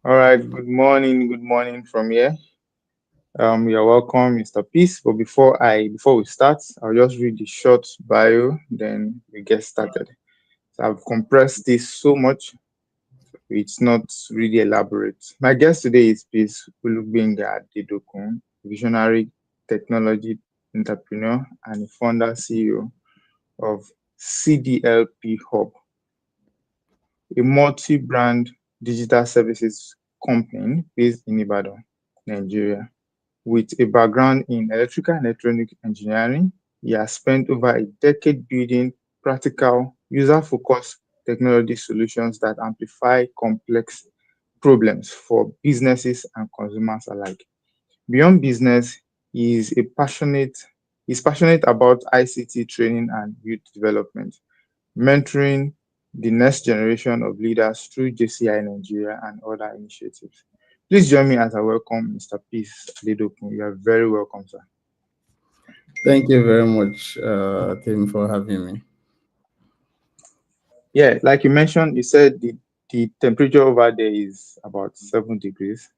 All right, good morning from here. You're welcome, Mr. Peace. But before we start, I'll just read the short bio, then we get started. So I've compressed this so much, it's not really elaborate. My guest today is Peace Olugbenga Adedokun, visionary technology entrepreneur and founder CEO of CDLP Hub, a multi-brand digital services company based in Ibadan, Nigeria. With a background in electrical and electronic engineering, he has spent over a decade building practical, user-focused technology solutions that amplify complex problems for businesses and consumers alike. Beyond business, he is a passionate he's passionate about ICT training and youth development, mentoring the next generation of leaders through JCI Nigeria and other initiatives. Please join me as I welcome Mr. Peace Adedokun. You are very welcome, sir. Thank you very much, Tim, for having me. Yeah, like you mentioned, you said the temperature over there is about 7 degrees.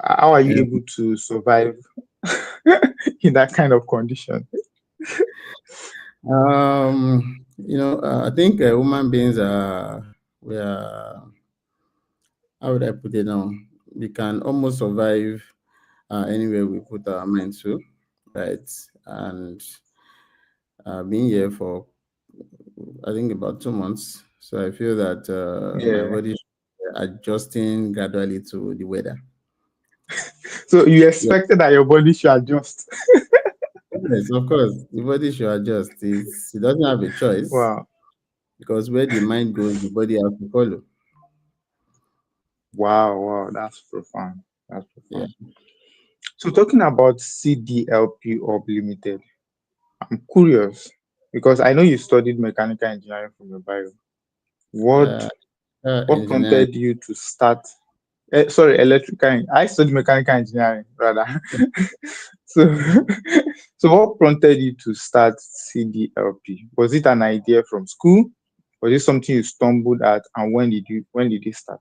How are you Yeah. able to survive in that kind of condition? I think human beings we are, how would I put it now? We can almost survive anywhere we put our mind to, right? And being here for, I think, about 2 months. So I feel that my Yeah. body is adjusting gradually to the weather. So you Yeah. expected that your body should adjust. Yes, of course, the body should adjust. It doesn't have a choice Wow. because where the mind goes, the body has to follow. Wow, that's profound. That's Yeah. profound. So talking about CDLP Hub Limited, I'm curious because I know you studied mechanical engineering from your bio. What Uh, what Engineering. prompted you to start? Sorry, electrical. I studied mechanical engineering rather. So, so what prompted you to start CDLP? Was it an idea from school? Was it something you stumbled at? And when did you start?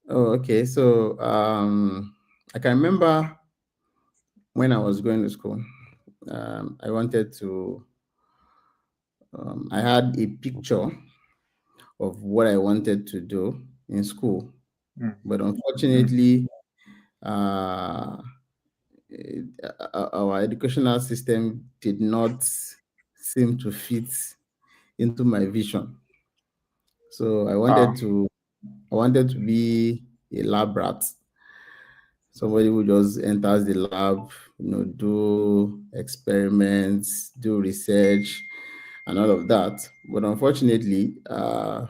Oh, okay. So I can remember when I was going to school. I wanted to. I had a picture of what I wanted to do in school, Mm, but mm, unfortunately, uh, our educational system did not seem to fit into my vision. So wow. I wanted to be a lab rat, somebody who just enters the lab, do experiments, do research, and all of that. But unfortunately,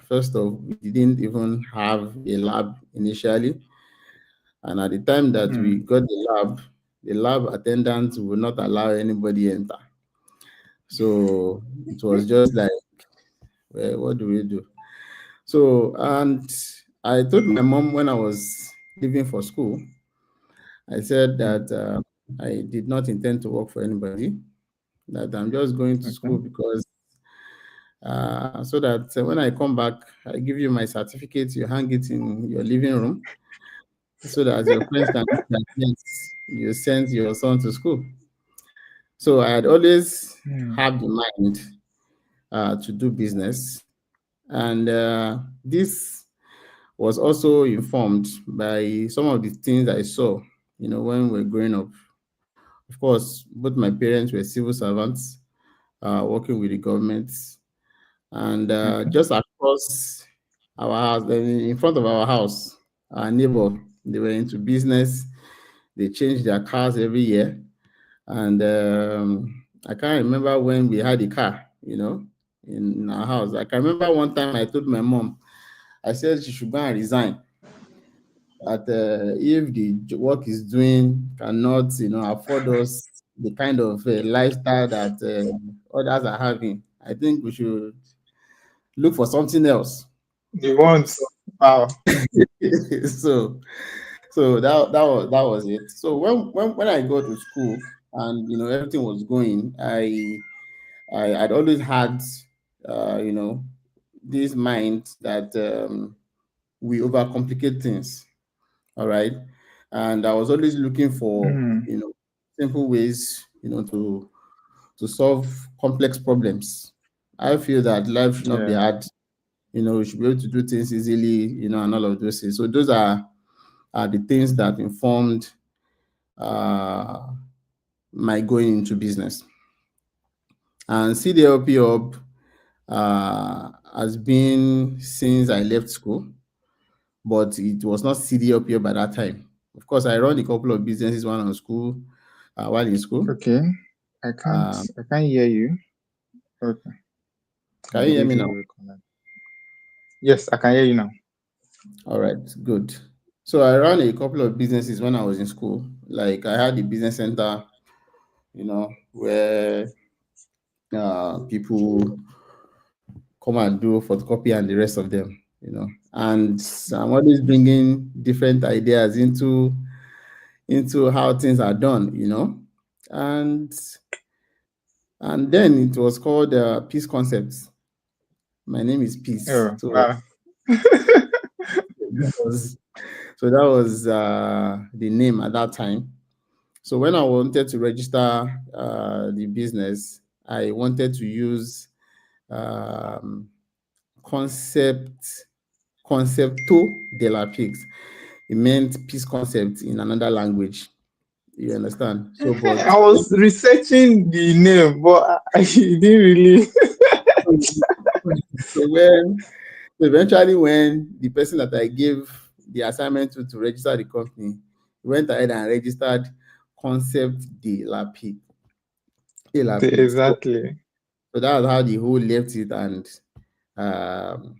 first off, we didn't even have a lab initially. And at the time that we Mm, got the lab attendants would not allow anybody enter. So it was just like, well, what do we do? So, and I told my mom when I was leaving for school, I said mm, that I did not intend to work for anybody, that I'm just going to okay. school because so that when I come back, I give you my certificate, you hang it in your living room so that your friends can look at, yes, you sent your son to school. So I had always Mm, had the mind to do business. And this was also informed by some of the things I saw, when we were growing up. Of course, both my parents were civil servants working with the government. And okay. just across our house, in front of our house, our neighbor, they were into business. They changed their cars every year. And I can't remember when we had a car, in our house. I can remember one time I told my mom, I said she should go and resign. That if the work is doing cannot, afford us the kind of lifestyle that others are having, I think we should look for something else. The ones. Wow. so that was it. So when I go to school and everything was going, I'd always had this mind that we overcomplicate things. All right. And I was always looking for, Mm, simple ways, to solve complex problems. I feel that life should not be yeah. hard. We should be able to do things easily, and all of those things. So those are the things that informed uh, my going into business. And CDLP Hub has been since I left school, but it was not CDLP Hub at that time. Of course, I run a couple of businesses while in school. Okay. I can't Um, I can't hear you. Okay. I can you hear believe me you now? will reconnect. Yes, I can hear you now. All right, good. So I ran a couple of businesses when I was in school. Like I had a business center, where people come and do photocopy and the rest of them. And I'm always bringing different ideas into how things are done. And and then it was called Peace Concepts. My name is Peace. Oh, So wow. that was the name at that time. So when I wanted to register the business, I wanted to use um, concept concepto de la pigs. It meant peace concept in another language. You understand? So, but I was researching the name, but I didn't really. so when so eventually when the person that I gave the assignment to register the company went ahead and registered concept de la pig. Exactly. So that's how the whole left it, and um,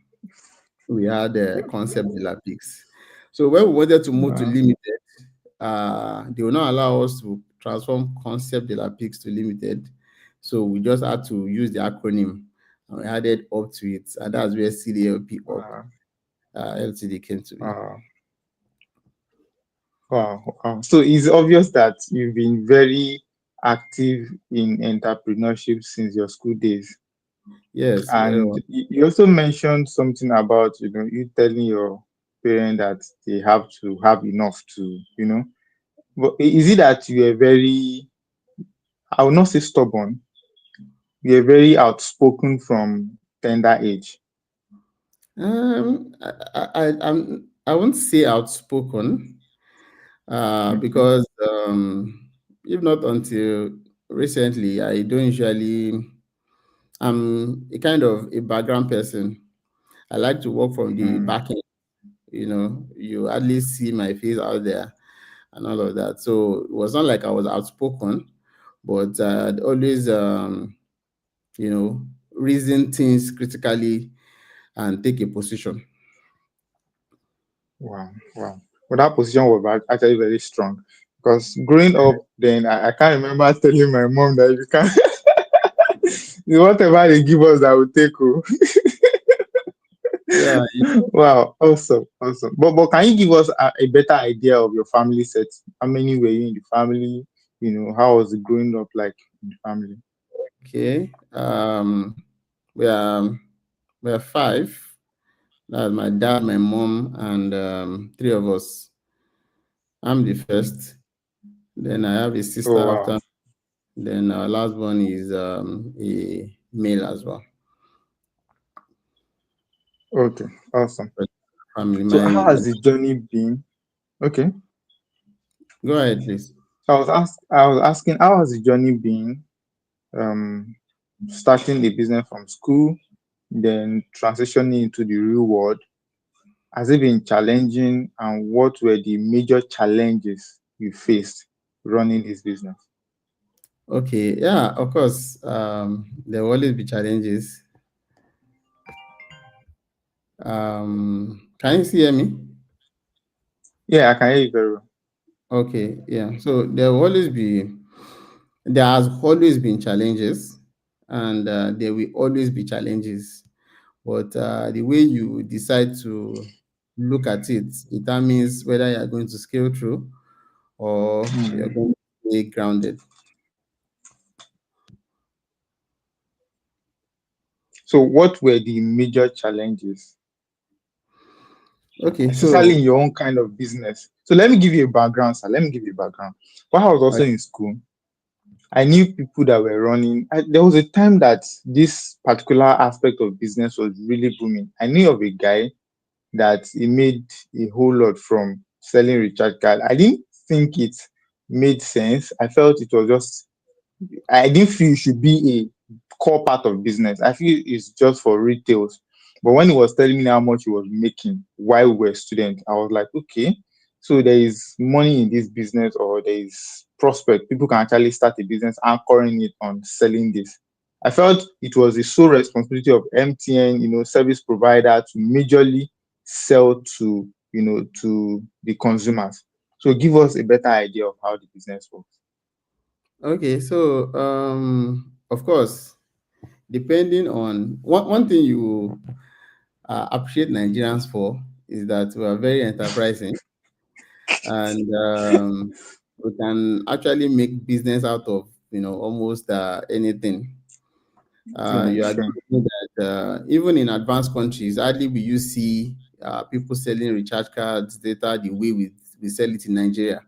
we had a concept de la pigs. So when we wanted to move to Wow. limited, they will not allow us to transform concept de la pigs to limited. So we just had to use the acronym and we added up to it. And that's where CDLP Up Wow. Ltd came to be. Wow. Wow. Wow. So it's obvious that you've been very active in entrepreneurship since your school days. Yes, very And well. you also mentioned something about, you telling your parent that they have to have enough to. But is it that you are very, I will not say stubborn, you're very outspoken from tender age? I won't say outspoken, Okay. because if not until recently, I don't usually. I'm a kind of a background person. I like to work from the Mm, back end. You at least see my face out there and all of that. So it was not like I was outspoken, but I'd always, you know, reason things critically and take a position. wow. Wow. Well, that position was actually very strong because growing up, then I can't remember telling my mom that you can whatever they give us, that will take. Oh. Yeah, Wow, awesome, awesome. But can you give us a better idea of your family set? How many were you in the family? How was it growing up like in the family? okay. We are we are five. That's my dad, my mom, and three of us. I'm the first. Then I have a sister Oh wow. after. Then our last one is a male as well. Okay, awesome. But family, So how my has the journey been? Okay. go ahead, please. So I was asking how has the journey been, um starting the business from school, then transitioning into the real world. Has it been challenging, and what were the major challenges you faced running this business? Okay, yeah, of course. There will always be challenges. Can you see hear me? Yeah, I can hear you very well. Okay, yeah. So there has always been challenges, and there will always be challenges. But the way you decide to look at it determines whether you are going to scale through or you're Hmm. going to stay grounded. So what were the major challenges? Okay, especially in so your own kind of business. So let me give you a background, sir. Let me give you a background. While I was uh, also in school, I knew people that were running. There was a time that this particular aspect of business was really booming. I knew of a guy that he made a whole lot from selling recharge card. I didn't think it made sense. I felt it was just, I didn't feel it should be a core part of business. I feel it's just for retails. But when he was telling me how much he was making while we were students, I was like, okay, so there is money in this business, or there is prospect. People can actually start a business anchoring it on selling this. I felt it was the sole responsibility of MTN, service provider, to majorly sell to, to the consumers. So give us a better idea of how the business works. okay, so of course, depending on one thing you appreciate Nigerians for is that we are very enterprising, and we can actually make business out of almost anything. Yeah, You agree sure. with me that even in advanced countries, hardly will you see people selling recharge cards data the way we sell it in Nigeria.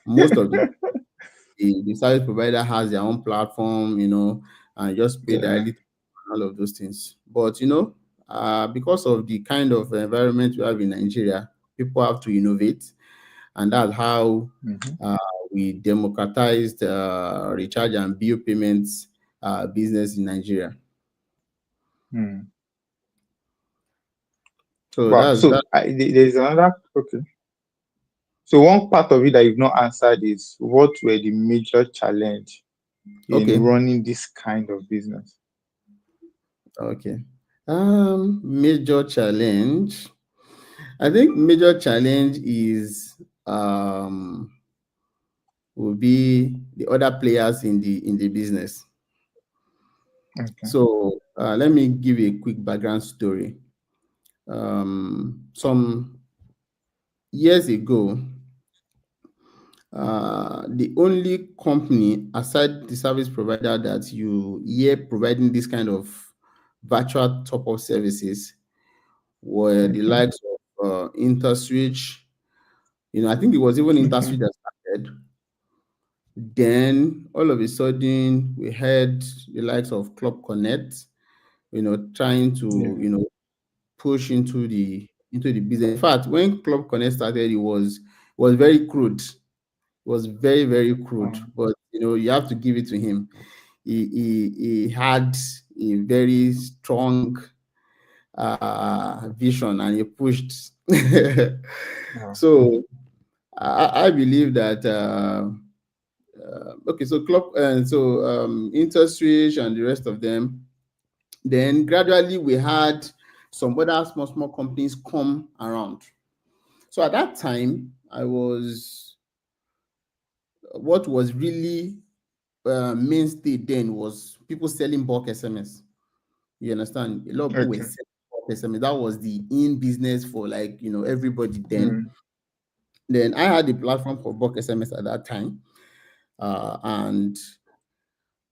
Most of the service provider has their own platform, and just pay Yeah. directly all of those things. But because of the kind of environment we have in Nigeria, people have to innovate, and that's how Mhm. uh, we democratized recharge and bill payments business in Nigeria. Mm. So Wow. that's So that. there's another. Okay. So one part of it that you've not answered is, what were the major challenge in Okay, running this kind of business? okay. Major challenge. I think major challenge is will be the other players in the business. Okay. So let me give you a quick background story. Some years ago, the only company aside the service provider that you hear providing this kind of virtual top-up services were the Okay. likes of InterSwitch. I think it was even Okay. InterSwitch that started. Then all of a sudden, we heard the likes of Club Connect, trying to, Yeah. push into the business. In fact, when Club Connect started, it was very crude. It was very, very crude. Wow. But you have to give it to him. He had a very strong vision, and he pushed. Wow. So I believe that okay, so Club and so InterSwitch and the rest of them. Then gradually we had some other small companies come around. So at that time, what was really mainstay then was people selling bulk SMS. You understand? A lot of people were Okay. selling bulk SMS. That was the in business for everybody then. Mm. Then I had the platform for bulk SMS at that time, and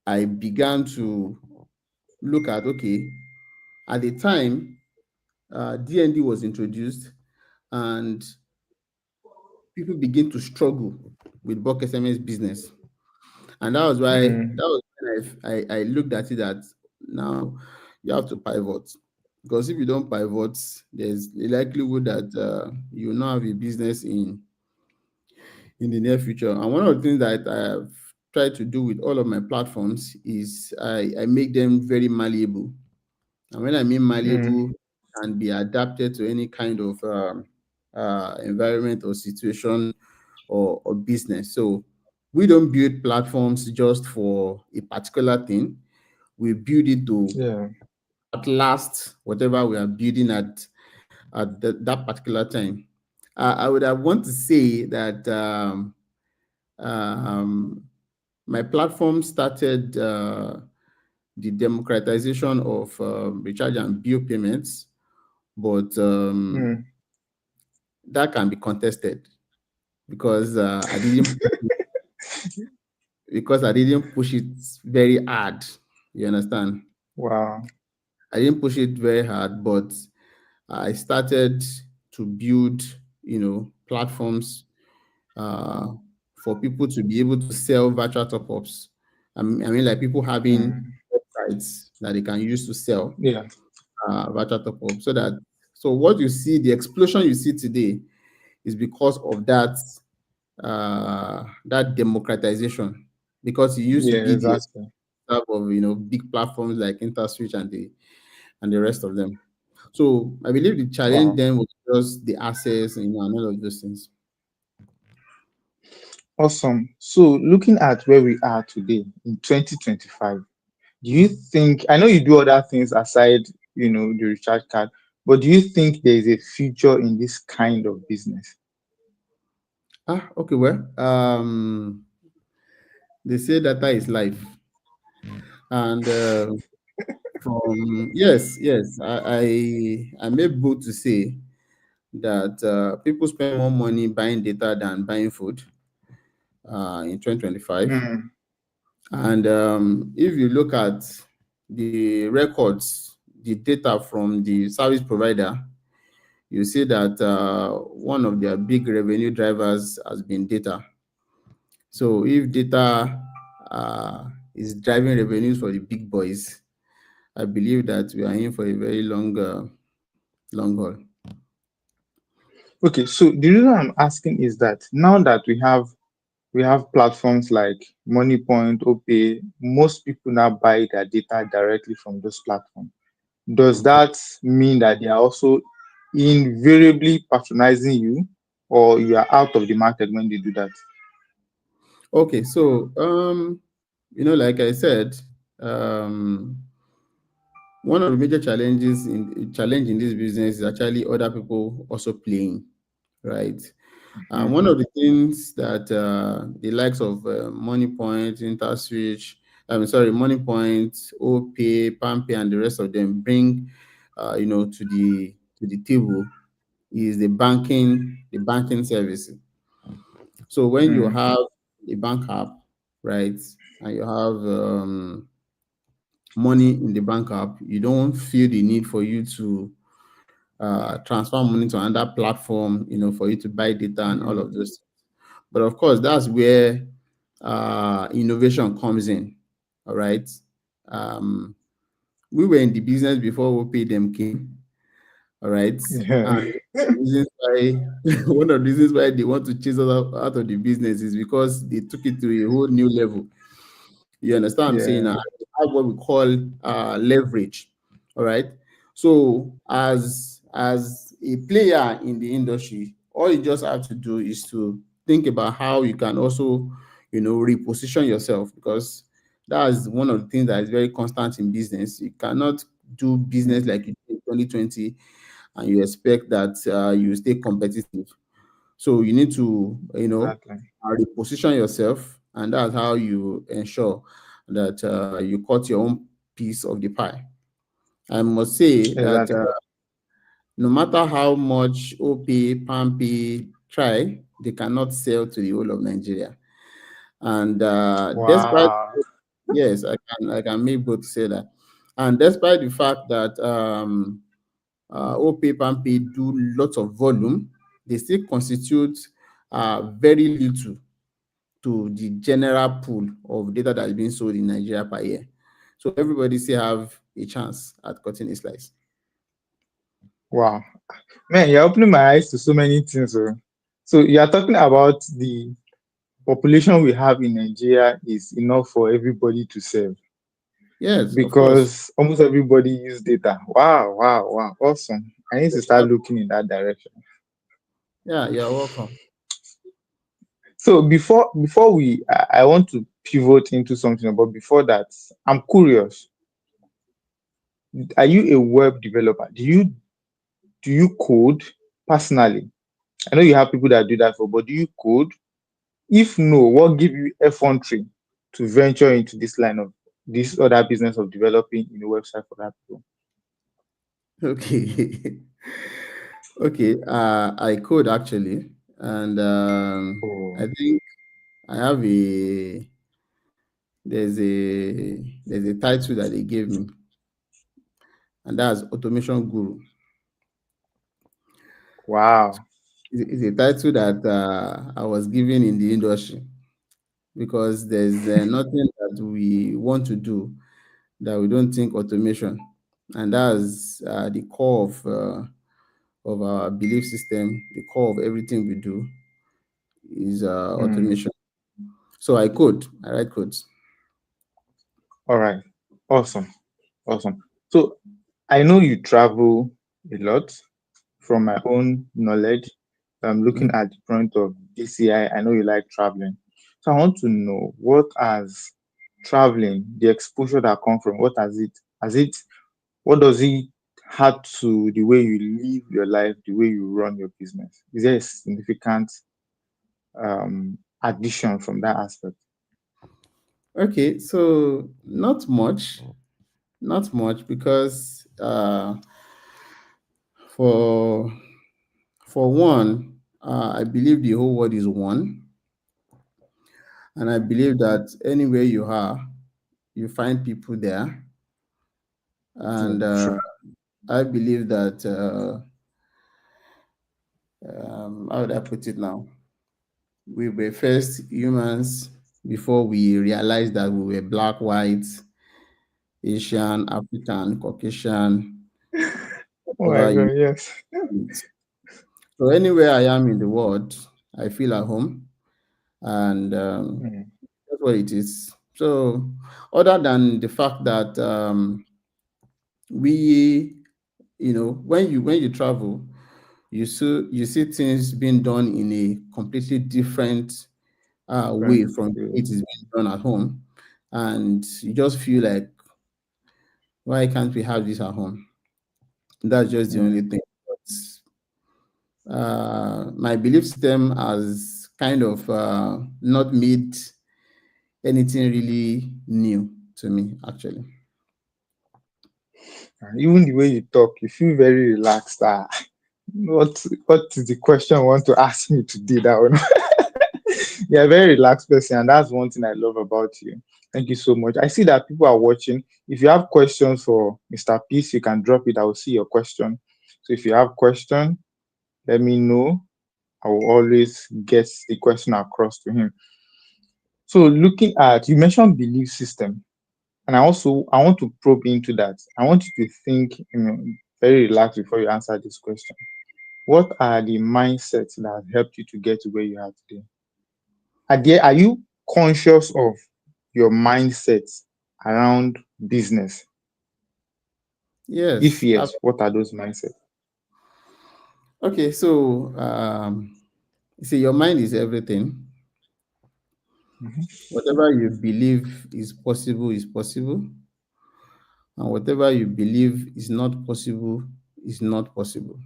I began to look at, okay, at the time, DND was introduced, and people begin to struggle with bulk SMS business. And Mm. that was when I looked at it that now you have to pivot. Because if you don't pivot, there's a likelihood that you will not have a business in the near future. And one of the things that I've tried to do with all of my platforms is I make them very malleable. And when I mean Mm. malleable, can be adapted to any kind of environment or situation or business. So we don't build platforms just for a particular thing. We build it to Yeah. at last whatever we are building at that particular time. I would have want to say that um, my platform started the democratization of recharge and bill payments, but Mm. that can be contested because I didn't push it very hard. You understand? Wow. I didn't push it very hard, but I started. to build, platforms uh, for people to be able to sell virtual top-ups. I mean, like people having Mm, websites that they can use to sell yeah. virtual top-up. So what you see, the explosion you see today is because of that democratization. Because it used to Yeah, be the exactly. type of big platforms like InterSwitch and the rest of them. So I believe the challenge Wow. then was just the access, and all of those things. Awesome. So looking at where we are today in 2025, do you think, I know you do other things aside, the recharge card, but do you think there is a future in this kind of business? Okay, well, they say data is life, and from yes, I'm able to say that people spend more money buying data than buying food in 2025. Mm, And if you look at the records, the data from the service provider, you see that one of their big revenue drivers has been data. So if data is driving revenues for the big boys, I believe that we are in for a very long haul. okay, so the reason I'm asking is that now that we have platforms like MoneyPoint, OPay, most people now buy their data directly from those platforms. Does Okay. that mean that they are also invariably patronizing you, or you are out of the market when they do that? Okay. So like I said, um, one of the major challenge in this business is actually other people also playing, right? One Mm, of the things that the likes of MoneyPoint, InterSwitch, MoneyPoint, OPay, PalmPay, and the rest of them bring, to the table is the banking services. So when you mm, have a bank app, right, and you have money in the bank app, you don't feel the need for you to transfer money to another platform, for you to buy data and all of mm. those. But of course, that's where innovation comes in. All right. Um, we were in the business before them came. All right. Yeah, And reasons why one of the reasons why they want to chase us out of the business is because they took it to a whole new level. You understand what I'm saying? yeah, Now, they have what we call leverage. All right. So as a player in the industry, all you just have to do is to think about how you can also, reposition yourself, because that's one of the things that is very constant in business. You cannot do business mm, like you did in 2020 and you expect that you stay competitive. So you need to, exactly, reposition yourself, and that's how you ensure that you cut your own piece of the pie. I must say that exactly. no matter how much OP, PAMP try, they cannot sell to the whole of Nigeria. And despite, Wow. yes, I can make both to say that. And despite the fact that OP, PAMP do lots of volume, they still constitute very little to the general pool of data that is being sold in Nigeria per year. So everybody still have a chance at cutting a slice. Wow. Man, you're opening my eyes to so many things. Oh. So you are talking about the population we have in Nigeria is enough for everybody to serve Yes, of course. because almost everybody use data. Wow, wow, wow. Awesome. I need to start looking in that direction. Yeah, you're welcome. So before I want to pivot into something, but before that, I'm curious. Are you a web developer? Do you code personally? I know you have people that do that for, but do you code? If no, what give you effrontery to venture into this line of this other business of developing a website for that people? Okay. Okay. I code actually, and Oh, I think I have there's a title that they gave me, and that's automation guru. Wow. It's a title that I was given in the industry because there's nothing that we want to do that we don't think automation, and that's the core of our belief system. The core of everything we do is Hmm. automation. So I write codes. All right. Awesome. Awesome. So I know you travel a lot. From my own knowledge, I'm looking Mhm. at the point of DCI. I know you like traveling. So I want to know what has traveling, the exposure that come from, has it, what does it add to the way you live your life, the way you run your business? Is there a significant addition from that aspect? Okay, so not much because for one, I believe the whole world is one, and I believe that anywhere you are, you find people there, Yeah, and true. I believe that how would I put it now? We were first humans before we realized that we were black, white, Asian, African, Caucasian, Oh my whatever you God, yes. want. So anywhere I am in the world, I feel at home, and Mm, that's what it is. So, other than the fact that we, when you travel, you see things being done in a completely different way friend. from the way Yeah. it is being done at home, and you just feel like, why can't we have this at home? That's just the only Mm. thing. But, my belief system has kind of not made anything really new to me, actually. And even the way you talk, you feel very relaxed. Ah, what is the question you want to ask me today? That one. You're a very relaxed person, and that's one thing I love about you. Thank you so much. I see that people are watching. If you have questions for Mr. Peace, you can drop it. I will see your question. So if you have question, let me know. I will always get the question across to him. So looking at, you mentioned belief system, and I want to probe into that. I want you to think, very relaxed before you answer this question. What are the mindsets that have helped you to get to where you are today? Are you conscious of your mindset around business? If Yes. yes, what are those mindsets? Okay. So, you see, your mind is everything. Mhm. Whatever you believe is possible, and whatever you believe is not possible is not possible.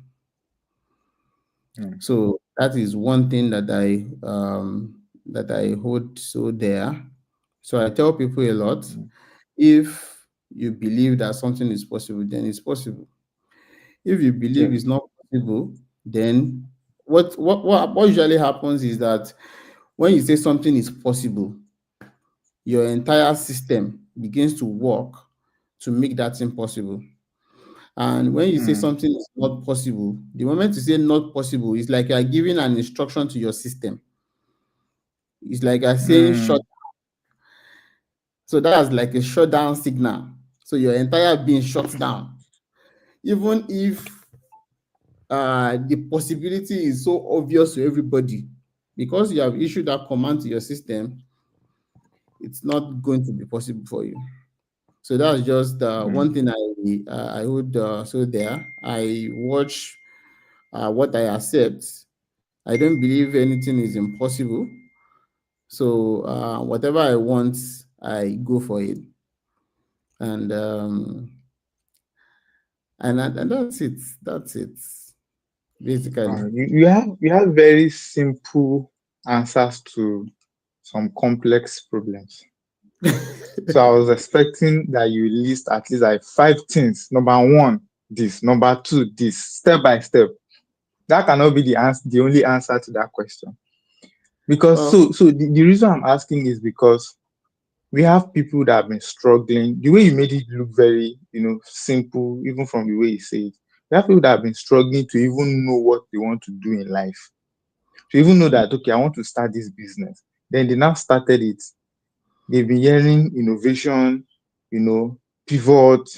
Mm, So that is one thing that I hold so dear. So I tell people a lot: mm, if you believe that something is possible, then it's possible. If you believe yes. it's not possible, then what usually happens is that when you say something is possible, your entire system begins to work to make that thing possible. And when you say Mm, something is not possible, the moment you say not possible, it's like you are giving an instruction to your system. It's like you're saying shut. mm, So that's like a shutdown signal. So your entire being shuts down. Even if the possibility is so obvious to everybody, because you have issued that command to your system, it's not going to be possible for you. So that's just mm. one thing I would so there. I watch what I accept. I don't believe anything is impossible. So whatever I want, I go for it, and and that's it. That's it, basically. You have very simple answers to some complex problems. So I was expecting that you list at least like five things. Number one, this. Number two, this. Step by step. That cannot be the only answer to that question. Because Well, the reason I'm asking is because we have people that have been struggling. The way you made it look very, simple, even from the way you say it. You have people that have been struggling to even know what they want to do in life, to even know that, okay, I want to start this business. Then they now started it. They've been hearing innovation, you know, pivot,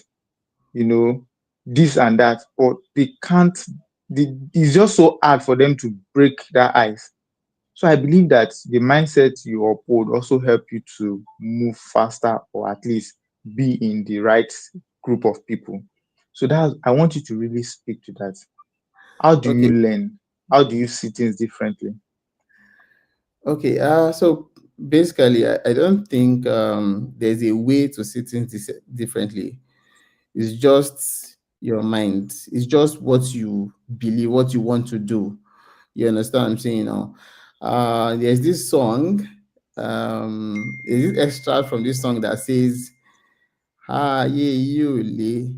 you know, this and that, but they can't, it's just so hard for them to break that ice. So I believe that the mindset you uphold also help you to move faster, or at least be in the right group of people. So that I want you to really speak to that. How do you Okay. learn? How do you see things differently? Okay. So basically, I don't think there's a way to see things differently. It's just your mind. It's just what you believe, what you want to do. You understand what I'm saying now? There's this song, there's this extract from this song that says, Ayé yóò le,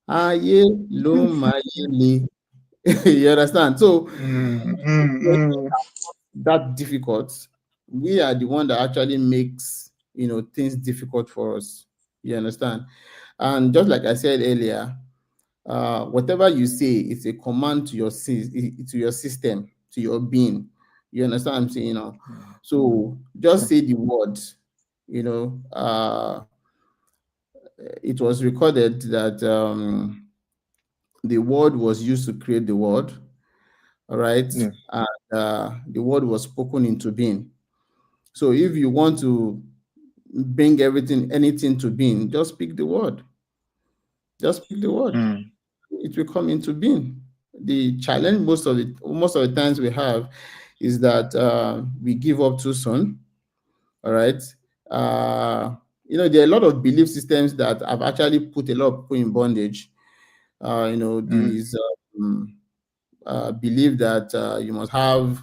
ayé ló máa yé le. You understand? So Mm, mm, mm. that difficult, we are the one that actually makes things difficult for us. You understand? And just like I said earlier, whatever you say is a command to to your system, to your being. You understand what I'm saying now? So just Sure. say the word. You know, it was recorded that the word was used to create the word. All right, Yeah. and the word was spoken into being. So if you want to bring anything to being, just speak the word. Just speak the word. Mm, It will come into being. The challenge most of the times we have is that we give up too soon. All right. There are a lot of belief systems that have actually put a lot of people in bondage. mm, These believe that you must have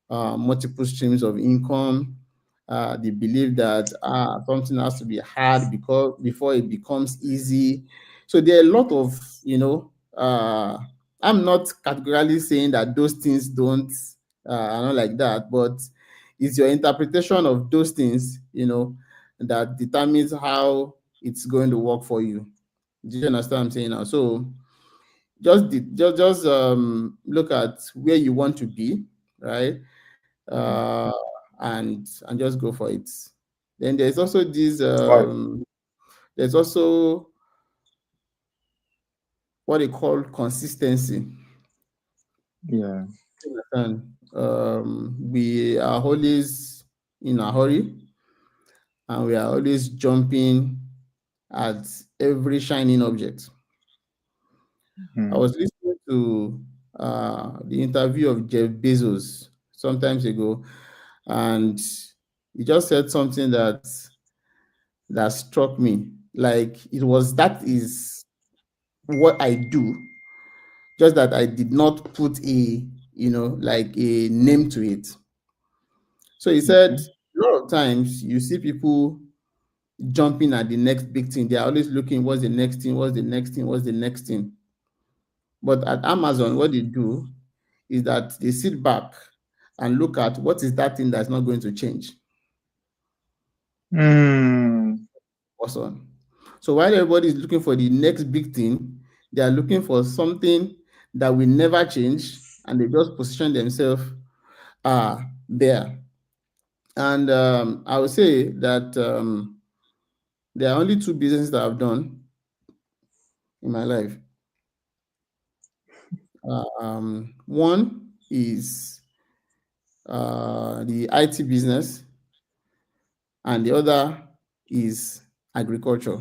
multiple streams of income. They believe that something has to be hard because before it becomes easy. So there are a lot of, I'm not categorically saying that those things don't are not like that, but it's your interpretation of those things, that determines how it's going to work for you. Do you understand what I'm saying now? So look at where you want to be, right? mm. uh, and just go for it. Then there's also this Wow. there's also what they call consistency. Yeah. And we are always in a hurry, and we are always jumping at every shining object. I Mm, was listening to the interview of Jeff Bezos sometimes ago, and he just said something that struck me. Like that is what I do, just that I did not put like a name to it. So he said, okay. a lot of times you see people jumping at the next big thing. They are always looking, what's the next thing, what's the next thing, what's the next thing. But at Amazon, what they do is that they sit back and look at what is that thing that's not going to change. Mm, Awesome. So while everybody is looking for the next big thing, they are looking for something that will never change, and they just position themselves there. And I would say that there are only two businesses that I've done in my life. One is the IT business, and the other is agriculture.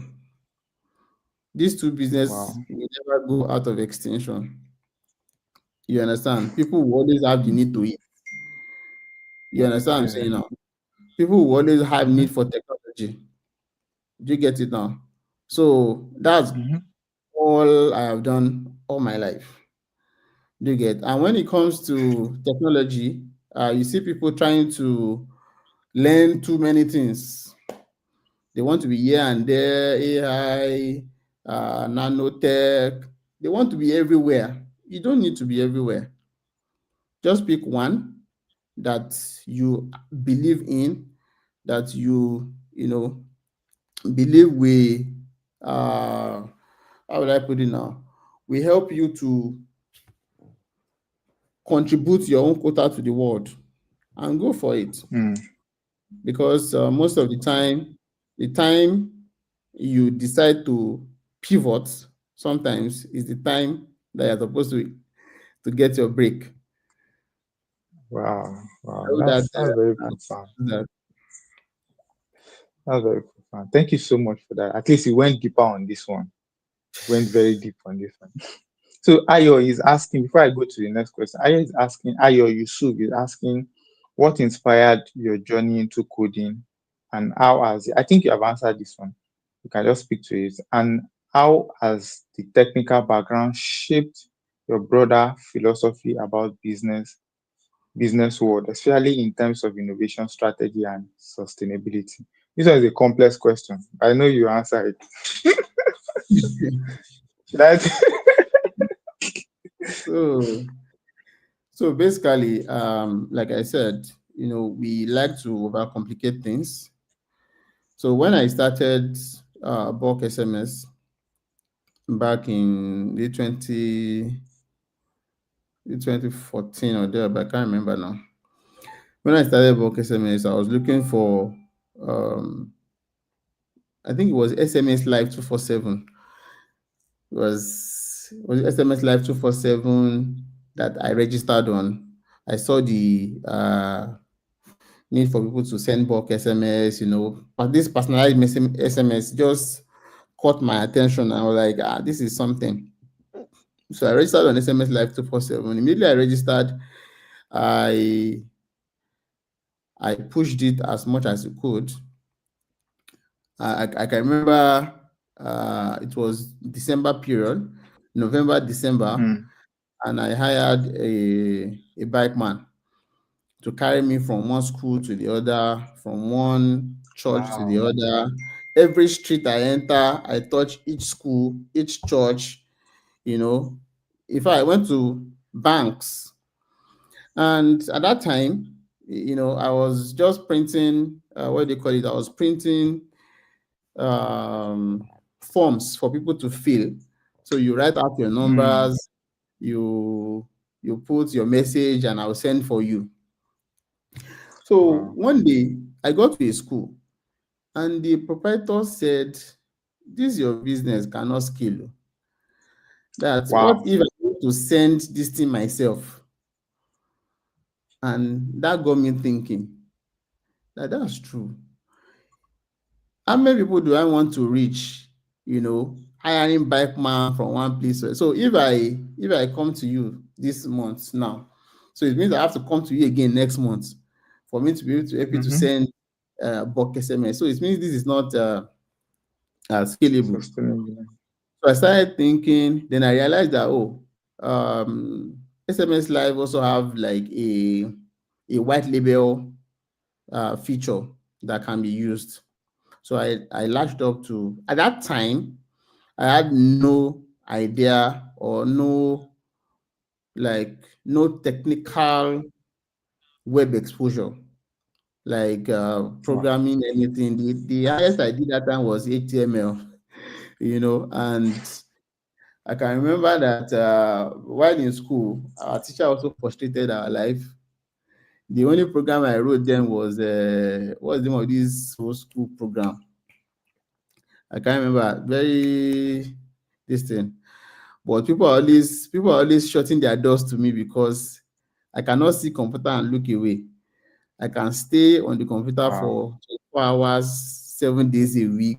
These two wow. businesses will never go out of extinction. You understand? People will always have the need to eat. You understand what I'm Yeah. saying now? People will always have Mm-hmm, need for technology. Do you get it now? So that's mm-hmm, all I have done all my life. Do you get? And when it comes to technology, you see people trying to learn too many things. They want to be here and there, AI, nanotech. They want to be everywhere. You don't need to be everywhere. Just pick one that you believe in, that you believe we how would I put it now? We help you to contribute your own quota to the world and go for it. Mm. Because most of the time you decide to pivot, sometimes is the time that you're supposed to get your break. Wow, wow, So that, that's very profound. that That's very profound. Thank you so much for that. At least you went deeper on this one. Went very deep on this one. So Ayo is asking, before I go to the next question, Ayo Yusuf is asking, what inspired your journey into coding and how has I think you have answered this one. You can just speak to it. And how has the technical background shaped your broader philosophy about business world, especially in terms of innovation strategy and sustainability? This one is a complex question. I know you answer it. Should I? so basically, like I said, we like to overcomplicate things. So when I started bulk SMS back in the 2014 or there, but I can't remember now. When I started bulk SMS, I was looking for, um, I think it was SMS Live 247. Was it SMS Live 247 that I registered on. I saw the need for people to send bulk SMS, but this personalized SMS just caught my attention. I was like, this is something. So I registered on SMS Live 247. Immediately I registered, I I pushed it as much as it could. I can remember it was December period, November, December, Mm, and I hired a bike man to carry me from one school to the other, from one church to the wow. other. Every street I enter, I touch each school, each church, you know. If I went to banks, and at that time, I was just printing, what do you call it? I was printing um, forms for people to fill. So you write out your Mm, numbers, you you put your message, and I'll send for you. So wow. one day I got to a school and the proprietor said, "This your business cannot scale. That what Wow. if I want to send this thing myself?" And that got me thinking that that's true. How many people do I want to reach? Hiring bike man from one place. So if I come to you this month now, so it means I have to come to you again next month for me to be able to help you to Mm-hmm. send bulk SMS. So it means this is not scalable. Sustainable. So I started thinking, then I realized that SMS Live also have like a white label feature that can be used. So I latched up to, at that time, I had no idea or no technical web exposure, like Wow. programming anything. The highest I did that time was HTML, and I can remember that while in school, our teacher also frustrated our life. The only program I wrote then was what's the name of this whole school program? I can't remember. Very this thing. But people are always shutting their doors to me because I cannot see computer and look away. I can stay on the computer Wow. for 24 hours, 7 days a week.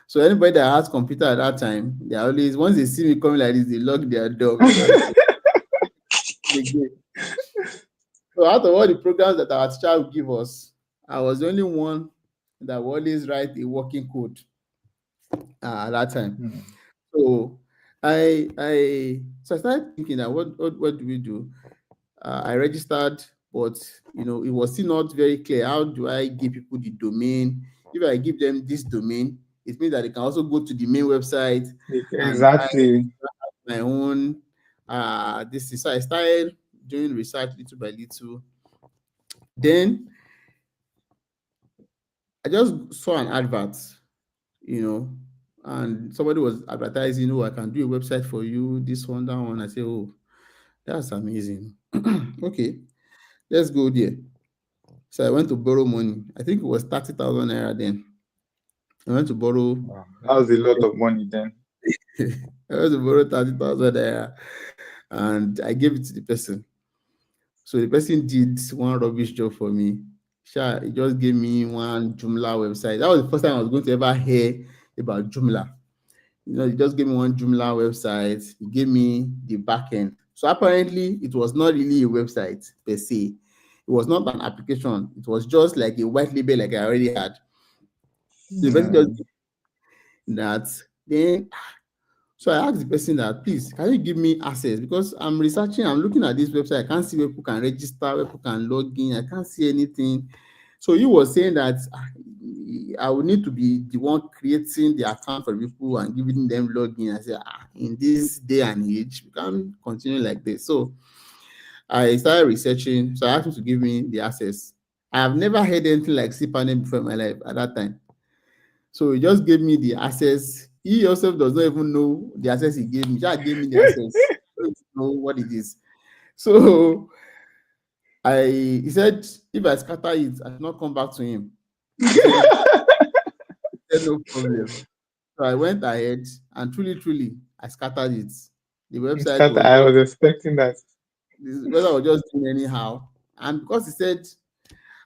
So anybody that has computer at that time, they always, once they see me coming like this, they lock their door because they so out of all the programs that our teacher would give us, I was the only one that would always write a working code at that time. Mm, So I started thinking that what do we do? I registered, but it was still not very clear. How do I give people the domain? If I give them this domain, it means that they can also go to the main website and buy exactly. my own this is. So I started doing research little by little. Then I just saw an advert, you know, and somebody was advertising, oh, I can do a website for you, this one, that one. I say, oh, that's amazing. Okay, let's go there. So I went to borrow money. I think it was 30,000 naira then. I went to borrow. Wow, that was a lot of money then. I went to borrow 30,000 naira, and I gave it to the person. So the person did one rubbish job for me. Sha, he just gave me one Joomla website. That was the first time I was going to ever hear about Joomla. He just gave me one Joomla website. He gave me the backend. So apparently, it was not really a website per se. It was not an application. It was just like a white label, like I already had. The person just Mm, did that. Then, so I asked the person that, please, can you give me access? Because I'm researching, I'm looking at this website. I can't see where people can register, where people can log in. I can't see anything. So he was saying that I would need to be the one creating the account for people and giving them login. I said, in this day and age, we can't continue like this. So I started researching. So I asked him to give me the access. I have never heard anything like cPanel before in my life at that time. So he just gave me the access. He himself does not even know the access he gave me. He just gave me the access. I don't know what it is. So he said if I scatter it, I should not come back to him. He said no problem. So I went ahead and truly, I scattered it. The website was I just was expecting that. doing anyhow. And because he said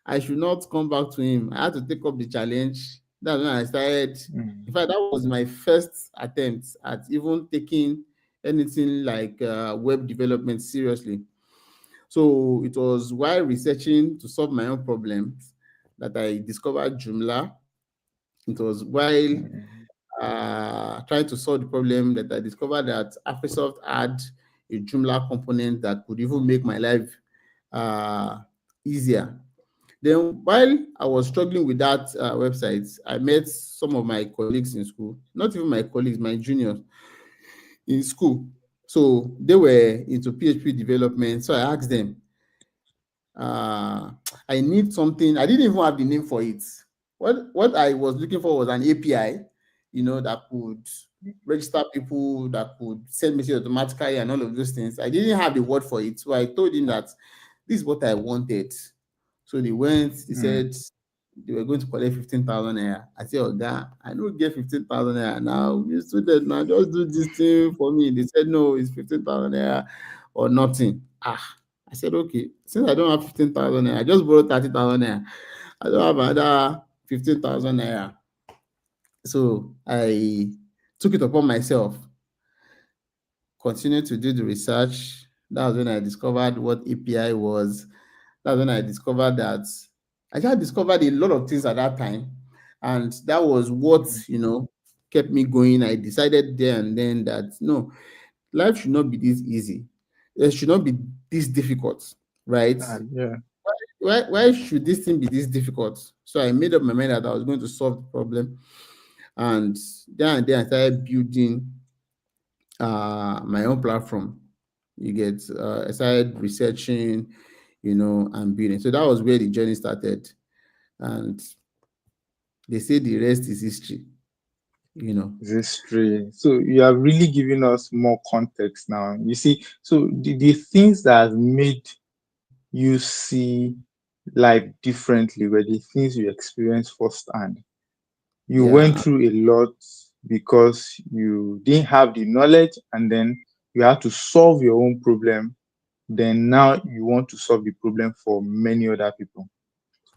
I should not come back to him, I had to take up the challenge. That's when I started. In Mm, fact, that was my first attempt at even taking anything like web development seriously. So it was while researching to solve my own problems that I discovered Joomla. It was while mm, trying to solve the problem that I discovered that Afrisoft had a Joomla component that could even make my life uh, easier. Then, while I was struggling with that website, I met some of my colleagues in school, not even my colleagues, my juniors in school. So they were into PHP development. So I asked them, uh, I need something. I didn't even have the name for it. What I was looking for was an API, that could register people, that could send messages automatically and all of those things. I didn't have the word for it. So I told him that this is what I wanted. So they mm. said they were going to collect 15,000 naira. I said, oh God, I don't get 15,000 naira now. You student now, just do this thing for me. They said no, it's 15,000 naira or nothing. I said, okay, since I don't have 15,000 naira, I just borrowed 30,000 naira. I don't have another 15,000 naira. So I took it upon myself, continued to do the research. That was when I discovered what API was. That's when I discovered that I just discovered a lot of things at that time. And that was what, kept me going. I decided there and then that no, life should not be this easy. It should not be this difficult, right? Yeah. Why should this thing be this difficult? So I made up my mind that I was going to solve the problem. And then I started building my own platform. You get I started researching, and building. So that was where the journey started. And they say the rest is history, you know. It's history. So you have really given us more context now. You see, so the things that have made you see life differently were the things you experienced firsthand. You went Yeah, through a lot because you didn't have the knowledge, and then you had to solve your own problem. Then now you want to solve the problem for many other people,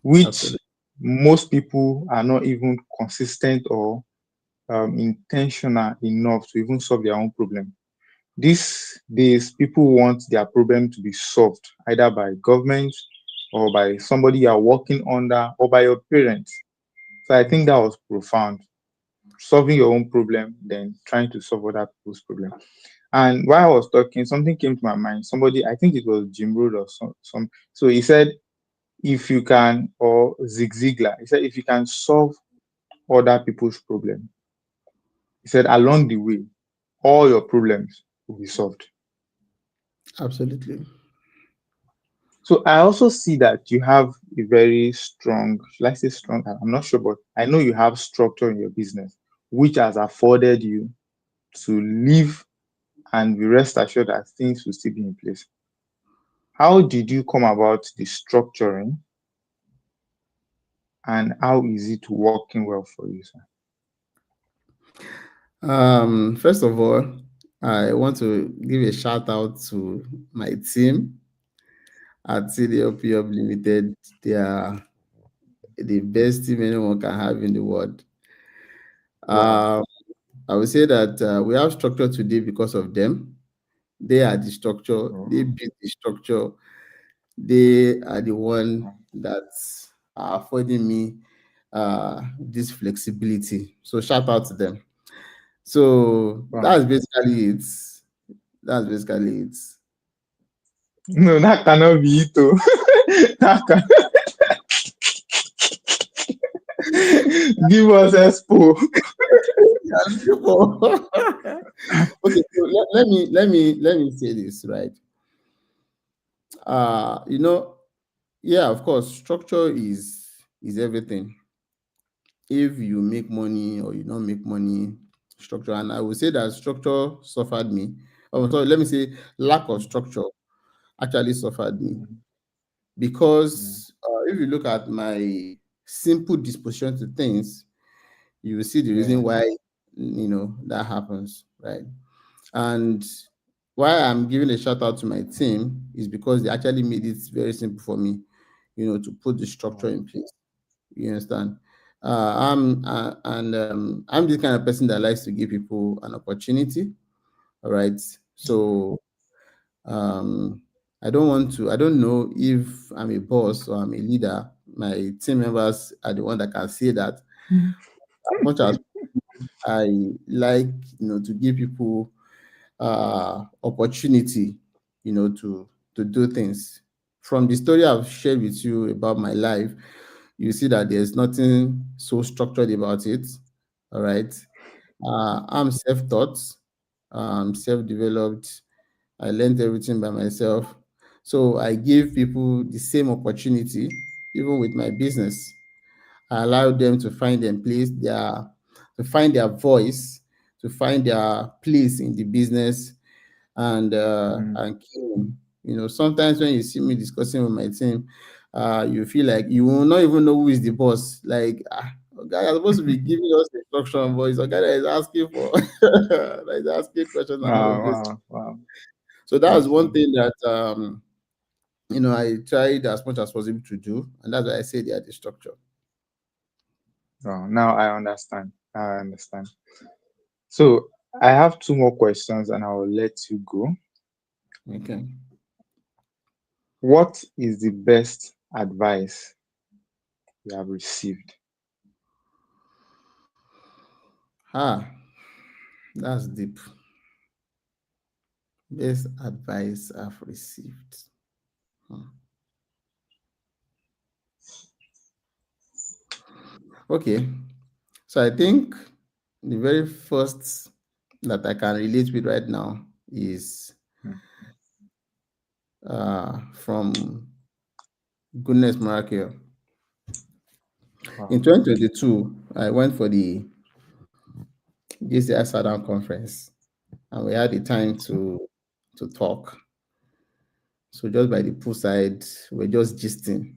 which absolutely. most people are not even consistent or intentional enough to even solve their own problem. These days, people want their problem to be solved either by government or by somebody you are working under or by your parents. So I think that was profound. Solving your own problem, then trying to solve other people's problem. And while I was talking, something came to my mind. Somebody, I think it was Jim Rohn or some. So he said, if you can, or Zig Ziglar, he said, if you can solve other people's problem, he said, along the way, all your problems will be solved. Absolutely. So I also see that you have a very strong, should I say strong? I'm not sure, but I know you have structure in your business. which has afforded you to live and be rest assured that things will still be in place. How did you come about the structuring, and how is it working well for you, sir? First of all, I want to give a shout out to my team at CDLP Hub Ltd. They are the best team anyone can have in the world. Wow. Um, I would say that we have structure today because of them. They are the structure. Oh, They build the structure. They are the one that are affording me this flexibility. So shout out to them. So wow. that's basically it. That's basically it. No, that cannot be it, oh. That can... Give us expo. Okay, so let me say this, right. You know, yeah, of course, structure is everything. If you make money or you don't make money, structure, and I would say that structure suffered me. Oh, sorry, let me say lack of structure actually suffered me Mm, mm, because if you look at my simple disposition to things, you will see the reason yeah. why that happens, right? And why I'm giving a shout out to my team is because they actually made it very simple for me, to put the structure Wow. in place. You understand? I'm the kind of person that likes to give people an opportunity. All right. So um, I don't know if I'm a boss or I'm a leader. My team members are the one that can say that. As much as I like, to give people opportunity, to do things. From the story I've shared with you about my life, you see that there's nothing so structured about it. All right. I'm self-taught, self-developed. I learned everything by myself. So I give people the same opportunity, even with my business. I allow them to find their place, to find their voice, to find their place in the business, Mm. and kill. Sometimes when you see me discussing with my team, you feel like you will not even know who is the boss. Like, guy is supposed to be giving us instruction, but it's a guy that is asking for that is asking questions and all Wow, of this. wow, wow. So that's That's one true. thing that I tried as much as possible to do, and that's why I say they are the structure. Wow, now I understand. I understand. So I have two more questions and I will let you go. Okay. What is the best advice you have received? Ah, that's deep. Best advice I've received. Hmm. Okay. So I think the very first that I can relate with right now is Mm. from Goodness Miracle. In Wow. 2022, I went for the JCI Southern Conference, and we had the time to talk. So just by the poolside, we're just gisting,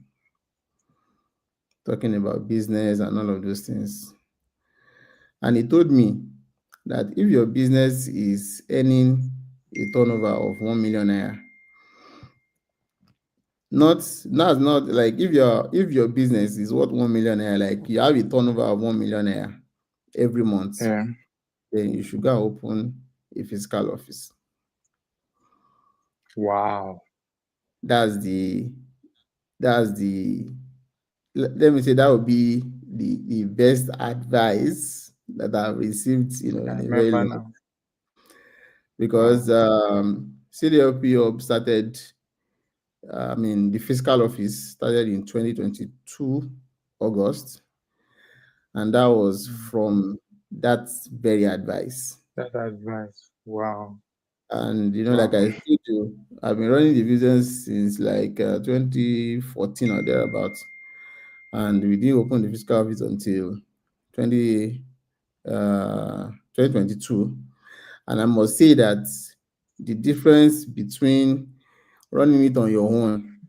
talking about business and all of those things. And he told me that if your business is earning a turnover of 1 million naira, not like if your business is worth 1 million naira, like you have a turnover of 1 million naira every month, Yeah. then you should go and open a physical office. Wow. That's the that's the let me say that would be the best advice that I've received, I in a very remember long, now. because Wow. CDLP Hub started, the physical office started in 2022 August, and that was Mm. from that very advice. That advice. Wow. And like Wow. I told you, I've been running the business since like 2014 or thereabouts, and we didn't open the physical office until 2023. 2022. And I must say that the difference between running it on your own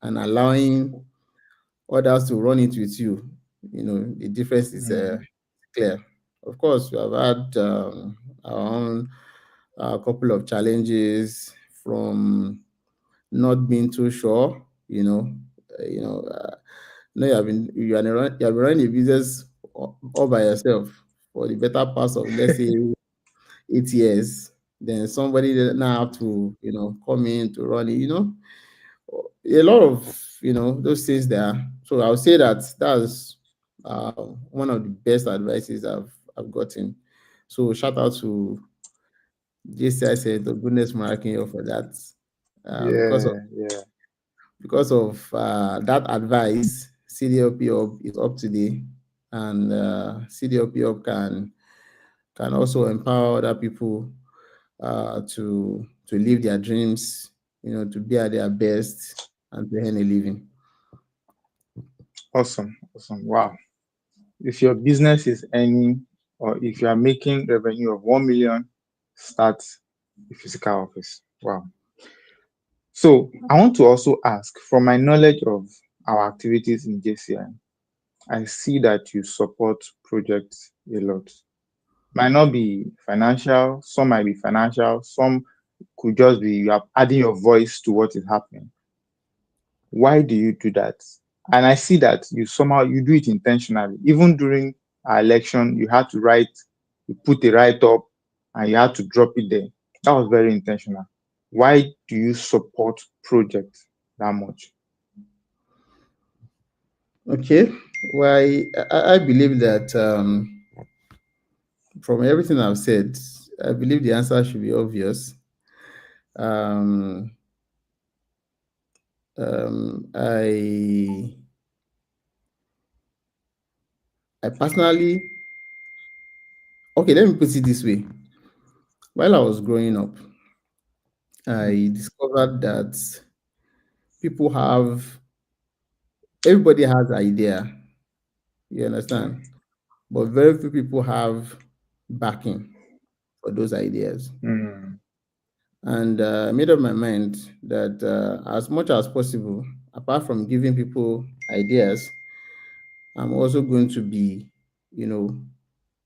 and allowing others to run it with you, the difference is mm, clear. Of course, we have had our own couple of challenges from not being too sure, you have been running a business all by yourself for the better part of, let's say, 8 years. Then somebody that now have to come in to run it. A lot of those things there. So I would say that that's one of the best advices I've gotten. So shout out to JCI said the goodness Marakinyo for that. Uh, because of yeah, yeah. that advice, CDLP Hub is up today, and CDLP Hub can also empower other people to live their dreams, to be at their best and to earn a living. Awesome, awesome. Wow. If your business is earning or if you are making revenue of 1 million, start a physical office. Wow. So I want to also ask, from my knowledge of our activities in JCI, I see that you support projects a lot. Might not be financial, some might be financial, some could just be you are adding your voice to what is happening. Why do you do that? And I see that you do it intentionally. Even during our election, you had to you put a write up and you had to drop it there. That was very intentional. Why do you support projects that much? Okay. Why I believe that from everything I've said, I believe the answer should be obvious. Um, I personally, okay, let me put it this way. While I was growing up, I discovered that people have everybody has idea, you Yeah. understand, but very few people have backing for those ideas. Mm, And I made up my mind that as much as possible, apart from giving people ideas, I'm also going to be, you know,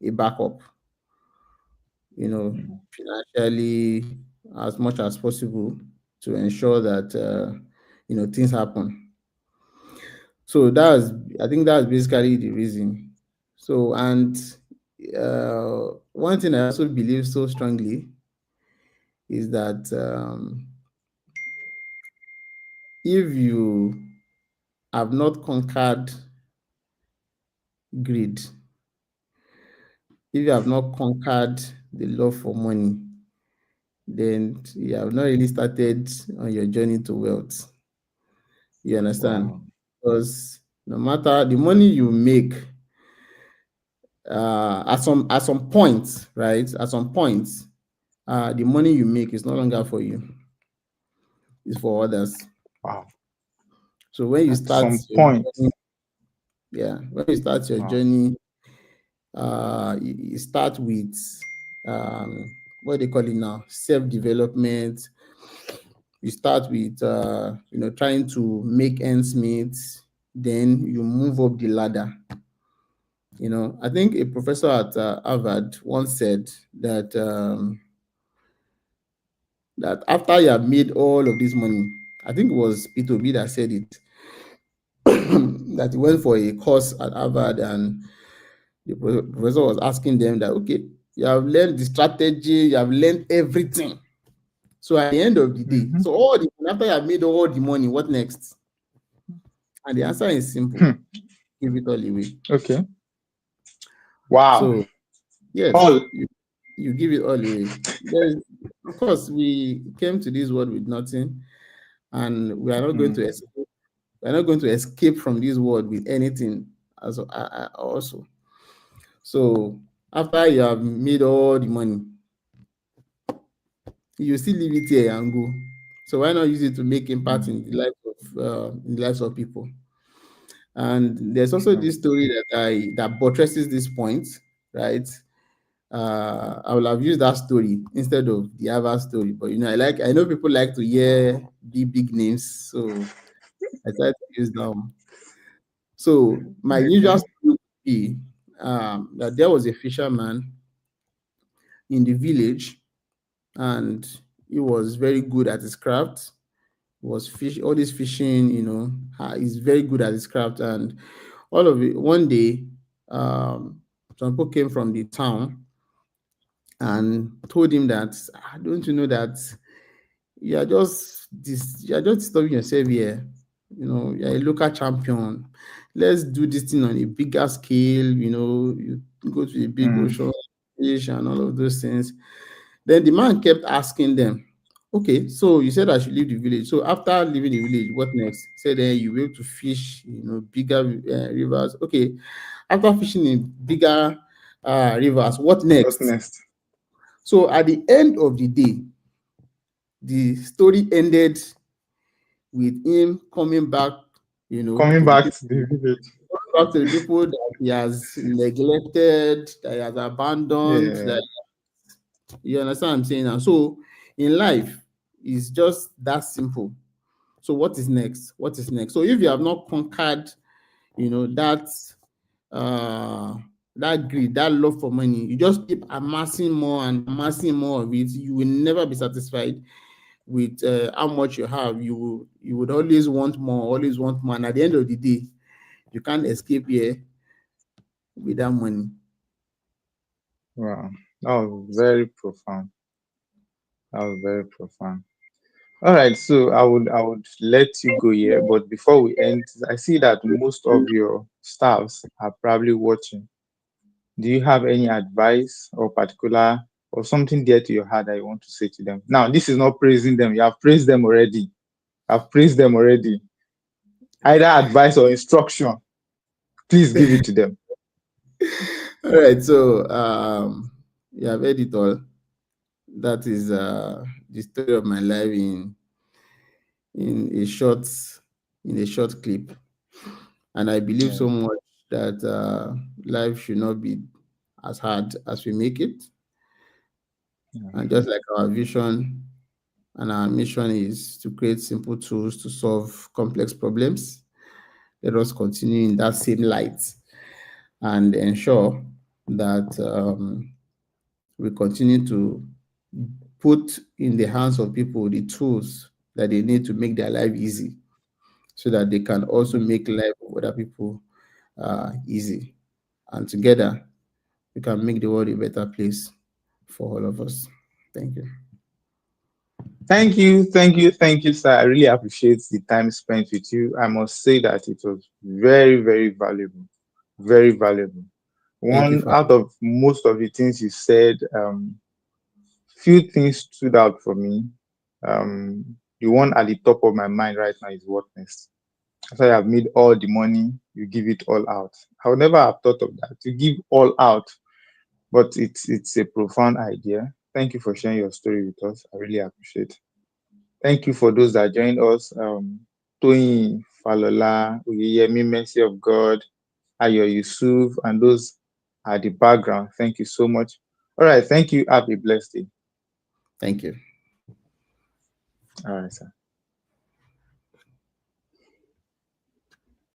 a backup, mm. financially as much as possible to ensure that, things happen. So I think that's basically the reason. So, and one thing I also believe so strongly is that if you have not conquered greed, if you have not conquered the love for money, then you have not really started on your journey to wealth. You understand? Wow. Because no matter the money you make, at some point, right? At some point, the money you make is no longer for you; it's for others. Wow. So when you At start some your point. journey, yeah, when you start your Wow. journey, you start with what they call it now, self-development. You start with trying to make ends meet, then you move up the ladder. I think a professor at Harvard once said that after you have made all of this money, I think it was P2B that said it, that he went for a course at Harvard, and the professor was asking them that, okay, you have learned the strategy, you have learned everything. So at the end of the day, Hmm. so after you have made all the money, what next? And the answer is simple: Hmm. give it all away. Okay. Wow. So yes, All. you give it all away. Of course, we came to this world with nothing, and we are not going to Mm, escape. We are not going to escape from this world with anything. Also, so after you have made all the money, you still leave it here and go. So why not use it to make impact mm, in the lives of people? And there's also true. this story that buttresses this point, right? I will have used that story instead of the other story. But I know people like to hear big names, so I tried to use that one. So my usual Okay. story would be that there was a fisherman in the village, and he was very good at his craft. He was fish all this fishing, he's very good at his craft, and all of it. One day, some people came from the town and told him that, don't you know that you are just disturbing yourself here. You're a local champion. Let's do this thing on a bigger scale. You go to the big Mm, ocean, fish, and all of those things. Then the man kept asking them, okay, so you said I should leave the village. So after leaving the village, what next? He said, then you will to fish, bigger rivers. Okay, after fishing in bigger rivers, what what next? next? So at the end of the day, the story ended with him coming back, Coming to the back people, to the village. that he has neglected, that he has abandoned, Yeah. that you understand what I'm saying. And so in life, it's just that simple. So what is next? What is next? So if you have not conquered, that uh that greed, that love for money, you just keep amassing more and amassing more of it, you will never be satisfied with how much you have. You would always want more, and at the end of the day, you can't escape here without money. Wow. That was very profound. That was very profound. All right, so I would let you go here, but before we end, I see that most of your staffs are probably watching. Do you have any advice or particular or something dear to your heart that you want to say to them? Now, this is not praising them. You have praised them already. I've praised them already. Either advice or instruction, please give it to them. All right, so you have heard it all. That is the story of my life in a short in a short clip. And I believe Yeah, so much that life should not be as hard as we make it. yeah. And just like our vision and our mission is to create simple tools to solve complex problems, let us continue in that same light and ensure that we continue to put in the hands of people the tools that they need to make their life easy, so that they can also make life of other people easy. And together, we can make the world a better place for all of us. Thank you. Thank you, sir. I really appreciate the time spent with you. I must say that it was very, very valuable. Very valuable. Thank you One for out of most of the things you said, few things stood out for me. The one at the top of my mind right now is what next. After you have made all the money, you give it all out. I would never have thought of that. To give all out, but it's a profound idea. Thank you for sharing your story with us. I really appreciate. Thank you for those that joined us. Toyin Falola, Oyeyemi, Mercy of God, Ayo Yusuf, and those at the background. Thank you so much. All right. Thank you. Have a blessed day. Thank you. All right, sir.